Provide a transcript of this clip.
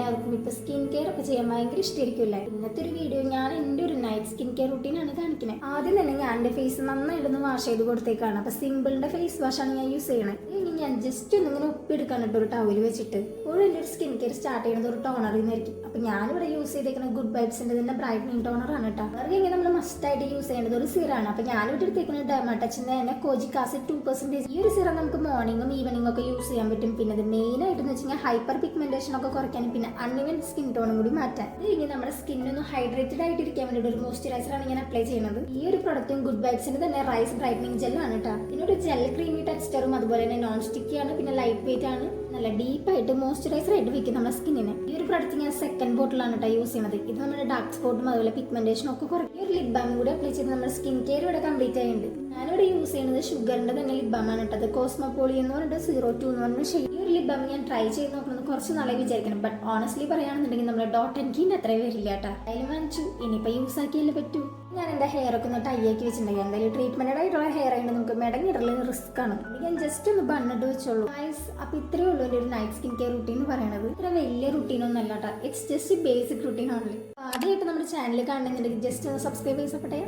എല്ലാവർക്കും ഇപ്പോൾ skin care ഒക്കെ ചെയ്യാൻ ഭയങ്കര ഇഷ്ടമായിരിക്കില്ല. ഇന്നത്തെ ഒരു വീഡിയോ ഞാൻ എൻ്റെ ഒരു നൈറ്റ് സ്കിൻ കെയർ റൂട്ടീനാണ് കാണിക്കുന്നത്. ആദ്യം തന്നെ ഞാൻ എൻ്റെ ഫേസ് നന്നായിട്ടൊന്ന് വാഷ് ചെയ്ത് കൊടുത്തേക്കാണ്. അപ്പോൾ സിമ്പിളിൻ്റെ ഫേസ് വാഷാണ് ഞാൻ യൂസ് ചെയ്യണത്. ഇനി ഞാൻ ജസ്റ്റ് ഒന്നിങ്ങനെ ഒപ്പിയെടുക്കാൻ കേട്ടോ ഒരു ടവൽ വെച്ചിട്ട്. ഇപ്പോഴും എൻ്റെ ഒരു സ്കിൻ കെയർ സ്റ്റാർട്ട് ചെയ്യുന്നത് ഒരു ടോണറിൽ നിന്നായിരിക്കും. അപ്പോൾ ഞാനിവിടെ യൂസ് ചെയ്തേക്കുന്ന ഗുഡ് വൈബ്സിൻ്റെ തന്നെ ബ്രൈറ്റനിങ് ടോണറാണ് കേട്ടോ. വേറെ ഇങ്ങനെ നമ്മൾ മസ്റ്റായിട്ട് യൂസ് ചെയ്യേണ്ടത് ഒരു സിറാണ്. അപ്പോൾ ഞാനിവിടെ എടുത്തേക്കുന്നത് ഡെർമാടച്ചിൻ്റെ തന്നെ കോജിക് ആസിഡ് 2%. ഈ ഒരു സിറം നമുക്ക് മോർണിംഗും ഈവനിങ്ങും ഒക്കെ യൂസ് ചെയ്യാൻ പറ്റും. പിന്നെ ഇത് മെയിനായിട്ട് എന്ന് വെച്ചാൽ ഹൈപ്പർ പിഗ്മെന്റേഷൻ ഒക്കെ കുറയ്ക്കാനും പിന്നെ അൺഇവൻ സ്കിൻ ടോണും കൂടി മാറ്റാൻ. ഇനി നമ്മുടെ സ്കിന്നൊന്ന് ഹൈഡ്രേറ്റഡ് ആയിട്ടിരിക്കാൻ വേണ്ടിയിട്ട് ഒരു മോയ്സ്ചറൈസറാണ് ഞാൻ അപ്ലൈ ചെയ്യുന്നത്. ഈ ഒരു പ്രൊഡക്റ്റും ഗുഡ് വൈബ്സിന്റെ തന്നെ റൈസ് ബ്രൈറ്റനിങ് ജെല്ലാണ് കേട്ടോ. ഇതിനൊരു ജെൽ ക്രീമി ടെക്സ്ചറും അതുപോലെ തന്നെ നോൺ സ്റ്റിക്കി ആണ്, പിന്നെ ലൈറ്റ് വെയിറ്റ് ആണ്, നല്ല ഡീപ്പായിട്ട് മോയ്സ്ചറൈസർ ആയിട്ട് വെക്കും നമ്മുടെ സ്കിന്നിന്. ഈ ഒരു പ്രൊഡക്റ്റ് ഞാൻ സെക്കൻഡ് ബോട്ടിലാണ് കേട്ടോ യൂസ് ചെയ്യുന്നത്. ഇത് നമ്മുടെ ഡാർക്ക് സ്പോട്ടും അതുപോലെ പിഗ്മെന്റേഷനും ഒക്കെ കുറയ്ക്കും. ഈ ഒരു ലിപ് ബാം കൂടി അപ്ലൈ ചെയ്ത് നമ്മുടെ സ്കിൻ കെയർ ഇവിടെ കംപ്ലീറ്റ് ആയിട്ടുണ്ട്. ഞാനിവിടെ യൂസ് ചെയ്യുന്നത് ഷുഗറിന്റെ തന്നെ ലിപ് ബാം ആണ് കേട്ടത്. കോസ്മോപോളി എന്ന് പറഞ്ഞിട്ട് 02 എന്ന് പറഞ്ഞ ഷെയ്ഡ്. ഈ ഒരു ലിപ് ബാം ഞാൻ ട്രൈ ചെയ്ത് നോക്കുന്നത് കുറച്ച് നാളെ വിചാരിക്കണം. ബട്ട് ഓണസ്റ്റ്ലി പറയുകയാണെന്നുണ്ടെങ്കിൽ നമ്മുടെ ഡോട്ട് ആൻഡ് കീൻ്റെ അത്രയും വരില്ല കേട്ടോ. അതിൽ വാങ്ങിച്ചു, ഇനിയിപ്പോൾ യൂസ് ആക്കിയല്ലേ പറ്റൂ. ഞാൻ എൻ്റെ ഹെയർ ഒക്കെ ഒന്ന് ടൈ ആക്കി വെച്ചിട്ടുണ്ടെങ്കിൽ എന്തായാലും ട്രീറ്റ്മെന്റഡ് ആയിട്ടുള്ള ഹെയർ ആയിട്ട് നമുക്ക് മെടങ്ങിടല് റിസ്ക് ആണ്. ഞാൻ ജസ്റ്റ് ഒന്ന് ബണ്ണിട്ട് വെച്ചോളൂ. അപ്പോൾ ഇത്രയേ ഉള്ളൂ എൻ്റെ ഒരു നൈറ്റ് സ്കിൻ കെയർ റുട്ടീൻ എന്ന് പറയുന്നത്. ഇത്ര വലിയ റുട്ടീൻ ഒന്നും അല്ല കേട്ടോ. ഇറ്റ്സ് ജസ്റ്റ് ബേസിക് റുട്ടീൻ ആണല്ലോ. ആദ്യമായിട്ട് നമ്മുടെ ചാനൽ കാണുന്നുണ്ടെങ്കിൽ ജസ്റ്റ് ഒന്ന് സബ്സ്ക്രൈബ് ചെയ്യപ്പെട്ടേ.